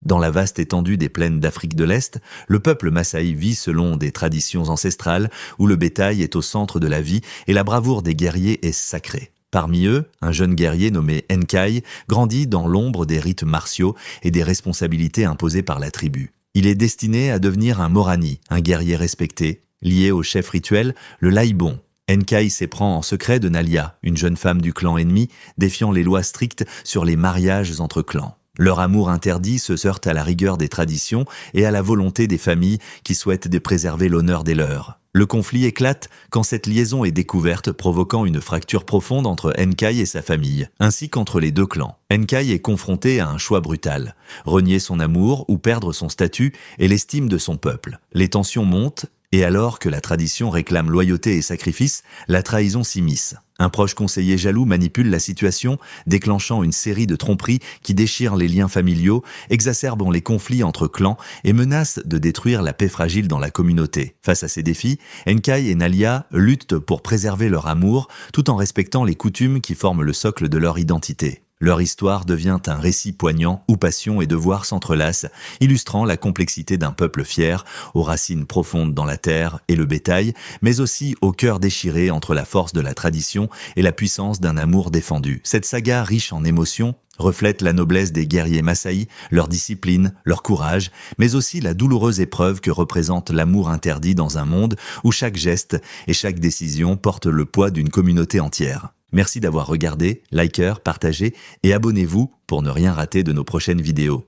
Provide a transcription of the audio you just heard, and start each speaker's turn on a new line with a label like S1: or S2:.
S1: Dans la vaste étendue des plaines d'Afrique de l'Est, le peuple Maasai vit selon des traditions ancestrales où le bétail est au centre de la vie et la bravoure des guerriers est sacrée. Parmi eux, un jeune guerrier nommé Nkai grandit dans l'ombre des rites martiaux et des responsabilités imposées par la tribu. Il est destiné à devenir un Morani, un guerrier respecté, lié au chef rituel, le Laibon. Nkai s'éprend en secret de Nalia, une jeune femme du clan ennemi, défiant les lois strictes sur les mariages entre clans. Leur amour interdit se heurte à la rigueur des traditions et à la volonté des familles qui souhaitent de préserver l'honneur des leurs. Le conflit éclate quand cette liaison est découverte, provoquant une fracture profonde entre Nkai et sa famille, ainsi qu'entre les deux clans. Nkai est confronté à un choix brutal, renier son amour ou perdre son statut et l'estime de son peuple. Les tensions montent, et alors que la tradition réclame loyauté et sacrifice, la trahison s'immisce. Un proche conseiller jaloux manipule la situation, déclenchant une série de tromperies qui déchirent les liens familiaux, exacerbant les conflits entre clans et menacent de détruire la paix fragile dans la communauté. Face à ces défis, Nkai et Nalia luttent pour préserver leur amour tout en respectant les coutumes qui forment le socle de leur identité. Leur histoire devient un récit poignant où passion et devoir s'entrelacent, illustrant la complexité d'un peuple fier, aux racines profondes dans la terre et le bétail, mais aussi au cœur déchiré entre la force de la tradition et la puissance d'un amour défendu. Cette saga riche en émotions reflète la noblesse des guerriers Maasai, leur discipline, leur courage, mais aussi la douloureuse épreuve que représente l'amour interdit dans un monde où chaque geste et chaque décision portent le poids d'une communauté entière. Merci d'avoir regardé, likez, partagez et abonnez-vous pour ne rien rater de nos prochaines vidéos.